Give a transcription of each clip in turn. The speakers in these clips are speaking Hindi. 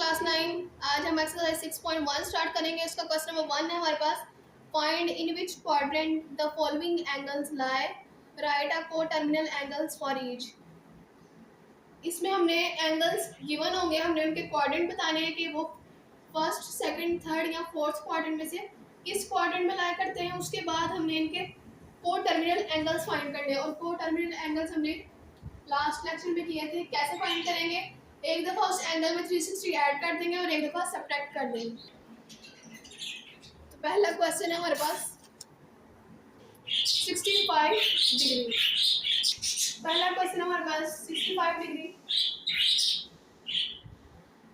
क्लास 9। आज हम एक्सरसाइज 6.1 स्टार्ट करेंगे। इसका क्वेश्चन नंबर 1 है हमारे पास। Find in which quadrant the following angles lie, write a coterminal angles for each. इसमें हमने एंगल्स गिवन होंगे, हमने उनके क्वाड्रेंट बताने हैं कि वो फर्स्ट, सेकंड, थर्ड या फोर्थ क्वाड्रेंट में से किस क्वाड्रेंट में लाई करते हैं। उसके बाद हमने इनके को टर्मिनल एंगल्स फाइंड करने हैं, और को टर्मिनल एंगल्स हमने लास्ट लेक्चर में किए थे। कैसे फाइंड करेंगे? एक दफ़ा उस एंगल में 360 ऐड कर देंगे और एक दफ़ा सब्ट्रैक्ट कर देंगे। तो पहला क्वेश्चन है हमारे पास 65 डिग्री। पहला क्वेश्चन है हमारे पास 65 डिग्री।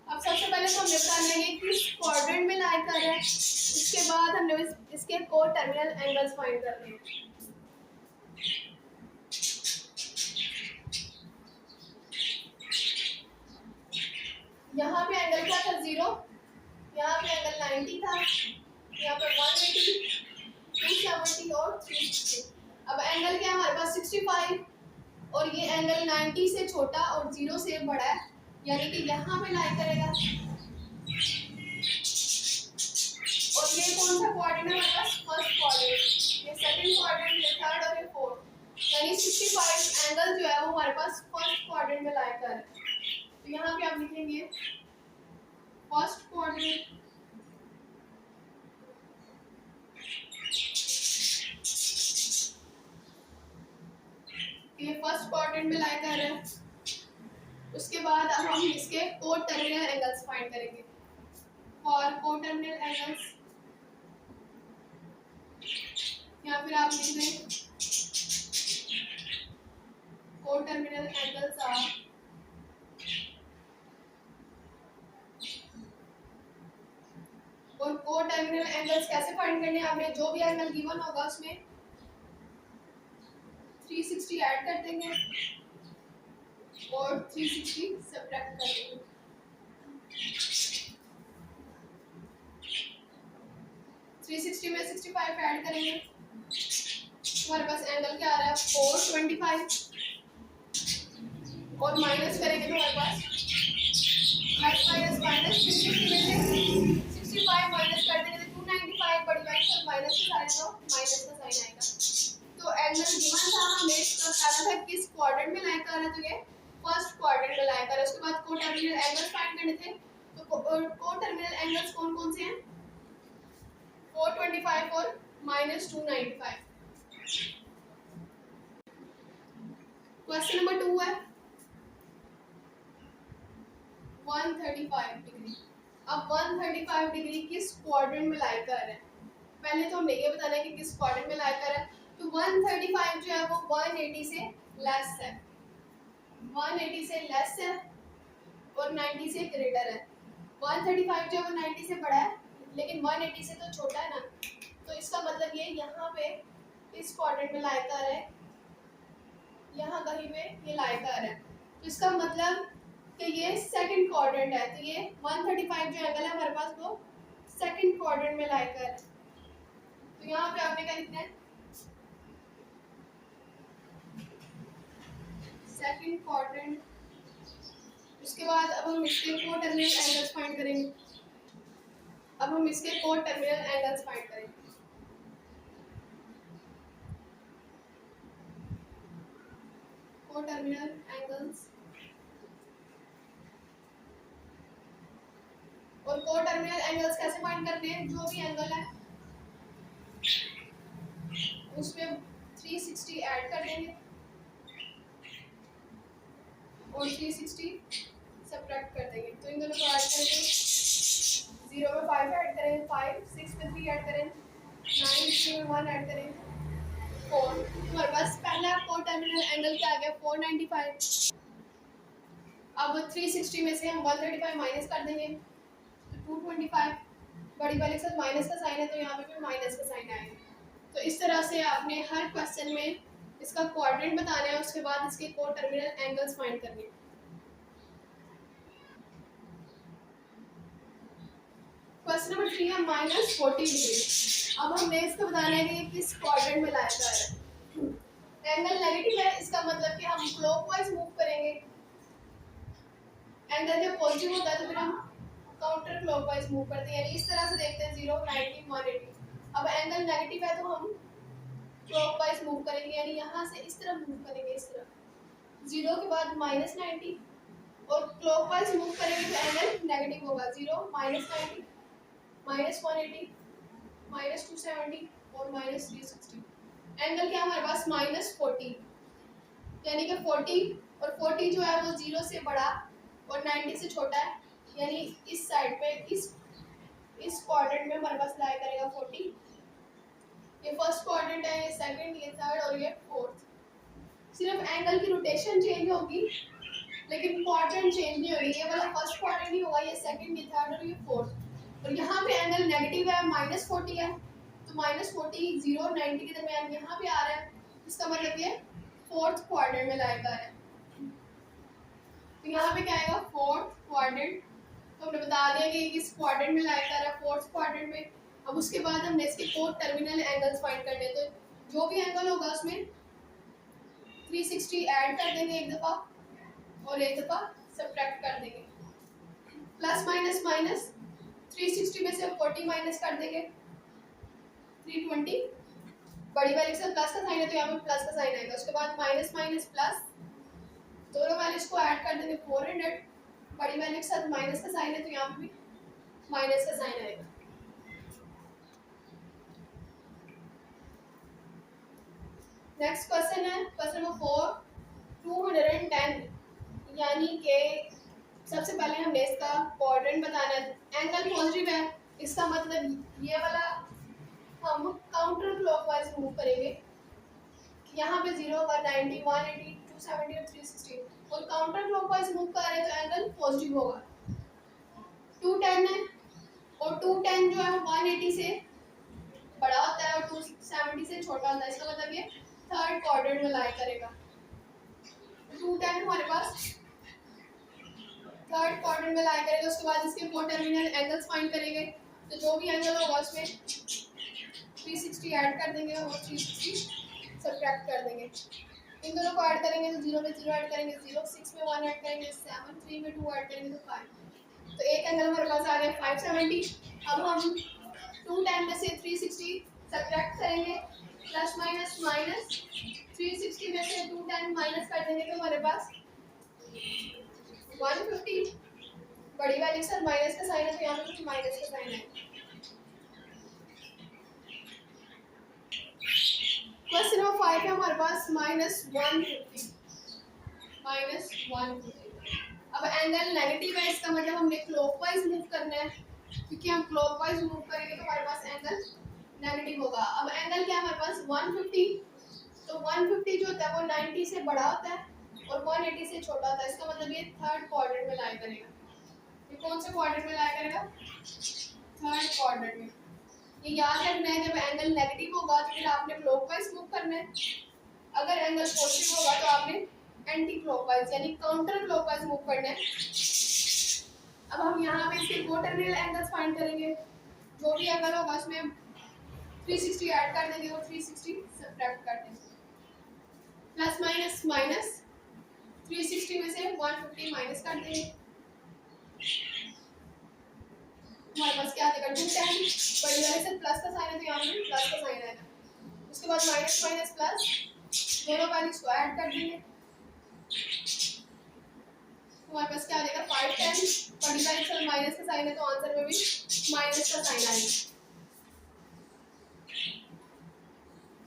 अब सबसे पहले तो हमने बताना है कि किस क्वाड्रेंट में लाई कर रहा है, उसके बाद हमने इसके को टर्मिनल एंगल्स फाइंड करने हैं। यहाँ पे एंगल क्या था? 0। यहाँ पे एंगल 90 था, यहाँ पे 180, 270 और 360। अब एंगल क्या है हमारे पास? 65, और ये एंगल 90 से छोटा और 0 से बड़ा है, यानी कि यहाँ पे लाई करेगा। और ये कौन सा क्वाड्रेंट है हमारे पास? First quadrant. ये सेकंड क्वाड्रेंट, ये थर्ड और ये फोर्थ, यानी 65 एंगल जो है वो हमारे पास फर्स्ट क्वाड्रेंट में लाई कर है। तो यहाँ पे आप लिखेंगे फर्स्ट क्वाड्रेंट, ये फर्स्ट क्वाड्रेंट में लाई कर है। उसके बाद अब हम इसके को टर्मिनल एंगल्स फाइंड करेंगे। फॉर को टर्मिनल एंगल्स, या फिर आप लिख दें को टर्मिनल एंगल्स आर और को टर्मिनल एंगल्स कैसे फाइंड करने हैं? आपने जो भी एंगल गिवन होगा उसमें 360 ऐड कर देंगे और 360 सब्ट्रैक्ट कर देंगे। थ्री 360 में 65 ऐड करेंगे, हमारे पास एंगल क्या आ रहा है? 425, और माइनस करेंगे तो हमारे पास प्लस माइनस माइनस 360 में से 65 माइनस कर देंगे तो 295, बड़ी माइनस और माइनस के सारे तो माइनस का साइन आएगा। तो एंगल गिवन था, हमें इसका बताना था किस क्वाड्रेंट में लाई कर रहा है, तो ये फर्स्ट क्वाड्रेंट में लाई कर रहा है। उसके बाद को टर्मिनल एंगल्स फाइंड करने थे। तो को टर्मिनल एंगल्स कौन कौन से हैं? 425 और -295। क्वेश्चन नंबर 2 है 135 डिग्री। अब 135 डिग्री किस क्वाड्रेंट में लाई कर है? पहले तो हमने ये बताना है कि किस क्वाड्रेंट में लाई कर है। तो 135 जो है वो 180 से लेस है, 180 से लेस है और 90 से ग्रेटर है। 135 जो है वो 90 से बड़ा है, लेकिन 180 से तो छोटा है ना। तो इसका मतलब ये यहाँ पे इस क्वाड्रेंट में लाई कर है, यहाँ कहीं पे ये लाई कर है। तो इसका मतलब कि ये सेकंड क्वाड्रेंट है। तो ये 135 जो एंगल है हमारे पास वो सेकंड क्वाड्रेंट में लाई कर है। तो यहाँ पे आपने क्या लिखना है? Second quadrant. उसके बाद अब हम इसके को टर्मिनल एंगल्स फाइंड करेंगे। अब हम इसके को टर्मिनल एंगल्स फाइंड करेंगे। को टर्मिनल एंगल्स, और को टर्मिनल एंगल्स कैसे फाइंड करते हैं? जो भी एंगल है उसमें 360 ऐड कर देंगे और 360 सब्ट्रैक्ट कर देंगे। तो इन दोनों को ऐड करेंगे, 0 में 5 ऐड करें 5, 6 में 3 ऐड करें 9, 3 में 1 ऐड करें 4। हमारे पास पहला को टर्मिनल एंगल क्या आ गया? 495। अब 360 में से हम 135 माइनस कर देंगे तो 225, बड़ी वाले के साथ माइनस का साइन है तो यहाँ पे भी माइनस का साइन आएगा। तो इस तरह से आपने हर क्वेश्चन में इसका क्वाड्रेंट बताना है, उसके बाद इसके को टर्मिनल एंगल्स फाइंड करने हैं। क्वेश्चन नंबर 3 है -40 डिग्री। अब हमने इसको बताना है कि किस क्वाड्रेंट में लाया जा रहा है। एंगल नेगेटिव है, इसका मतलब कि हम क्लॉकवाइज मूव करेंगे। एंगल जब पॉजिटिव होता है तो फिर हम काउंटर क्लॉकवाइज मूव करते हैं, यानी इस तरह से देखते हैं 0, 90, 180। अब एंगल नेगेटिव है तो हम क्लॉकवाइज मूव करेंगे, यानी यहाँ से इस तरह मूव करेंगे, इस तरह 0 के बाद -90, और क्लॉकवाइज मूव करेंगे तो एंगल नेगेटिव होगा 0, -90, -180, -270 और -360। एंगल क्या हमारे पास -40, यानी कि 40 और 40 जो है वो 0 से बड़ा और 90 से छोटा है, यानी इस साइड पे इस क्वाड्रेंट में हमारे पास लाई करेगा 40। ये फर्स्ट क्वाड्रेंट है, ये सेकंड, ये थर्ड और ये फोर्थ। सिर्फ एंगल की रोटेशन चेंज होगी लेकिन क्वाड्रेंट चेंज नहीं होगी। ये वाला फर्स्ट क्वाड्रेंट ही होगा, ये सेकंड, ये थर्ड और ये फोर्थ। और यहाँ पे एंगल नेगेटिव है, -40 है, तो -40 0 और 90 के दरमियान यहाँ पे आ रहा है, इसका मतलब ये फोर्थ क्वाड्रेंट में लाएगा है। तो यहाँ पे क्या आएगा, फोर्थ क्वाड्रेंट। तो हमने बता दिया कि किस क्वाड्रेंट में लाया जा रहा है, फोर्थ क्वाड्रेंट में। अब उसके बाद हमने इसके फोर टर्मिनल एंगल्स फाइंड करने, तो जो भी एंगल होगा उसमें 360 ऐड कर देंगे एक दफ़ा और एक दफ़ा सब्ट्रैक्ट कर देंगे। प्लस माइनस माइनस, 360 में से 40 माइनस कर देंगे, 320। बड़ी वैल्यू से प्लस का साइन है तो यहाँ पे प्लस का साइन आएगा। उसके बाद माइनस माइनस प्लस, दोनों वैल्यूज को ऐड कर देंगे 400। बड़ी वैल्यू के साथ माइनस का साइन है तो यहाँ पे भी माइनस का साइन आएगा। नेक्स्ट क्वेश्चन है क्वेश्चन नंबर 4, 210, यानी कि सबसे पहले हमने इसका क्वाड्रेंट बताना है। एंगल पॉजिटिव है, इसका मतलब ये वाला हम काउंटर क्लॉकवाइज मूव करेंगे। यहाँ पे 0 होगा, 90, 180, 270 और 360, और काउंटर क्लॉकवाइज मूव कर रहे हैं तो एंगल पॉजिटिव होगा। 210 है और 210 जो है 180 से बड़ा होता है और 270 से छोटा होता है, इसका मतलब ये थर्ड क्वाड्रेंट में लाई करेगा। 210 हमारे पास थर्ड क्वाड्रेंट में लाई करेगा। उसके बाद इसके फोर टर्मिनल एंगल्स फाइंड करेंगे, तो जो भी एंगल होगा उसमें 360 ऐड कर देंगे और 360 सब्ट्रैक्ट कर देंगे। इन दोनों को ऐड करेंगे तो 0 में 0 ऐड करेंगे 0, 6 में 1 ऐड करेंगे 7, 3 में 2 ऐड करेंगे तो 5। तो एक एंगल हमारे पास आ गया 570। अब हम 210 में से 360 सब्ट्रैक्ट करेंगे, प्लस माइनस माइनस, 360 में से 210 माइनस कर देंगे तो हमारे पास 150। बड़ी वैल्यू सर माइनस का साइन है तो यहाँ पे कुछ माइनस का साइन है। क्वेश्चन नंबर 5 है हमारे पास -150। अब एंगल नेगेटिव है, इसका मतलब हमने क्लॉकवाइज मूव करना है, क्योंकि हम क्लॉकवाइज मूव करेंगे तो हमारे पास एंगल नेगेटिव होगा। अब एंगल क्या है हमारे पास 150, तो 150 जो होता है वो 90 से बड़ा होता है और 180 से छोटा होता है, इसका मतलब ये थर्ड क्वाड्रेंट में लाई करेगा। ये कौन से क्वाड्रेंट में लाई करेगा, थर्ड क्वाड्रेंट में। ये याद रखना है, जब एंगल नेगेटिव होगा तो फिर आपने क्लॉकवाइज मूव करना है, अगर एंगल पॉजिटिव होगा तो आपने एंटी क्लॉकवाइज यानी काउंटर क्लॉकवाइज मूव करना है। अब हम यहाँ पे इसके फोर टर्मिनल एंगल्स फाइंड करेंगे, जो भी एंगल होगा उसमें 360 ऐड कर देंगे और 360 सब्ट्रैक्ट कर देंगे। प्लस माइनस माइनस, 360 में से 150 माइनस कर देंगे, हमारे पास क्या आ जाएगा 210। बड़ी वाले से प्लस का साइन है तो यहाँ पे प्लस का साइन आएगा। उसके बाद माइनस माइनस प्लस, दोनों वैल्यूज को ऐड कर देंगे, हमारे पास क्या आ जाएगा 510। बड़ी वाले से माइनस का साइन है तो आंसर में भी माइनस का साइन आएगा।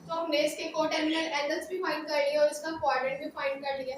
तो हमने इसके कोटर्मिनल एंगल्स भी फाइंड कर लिए और इसका क्वाड्रेंट भी फाइंड कर लिया।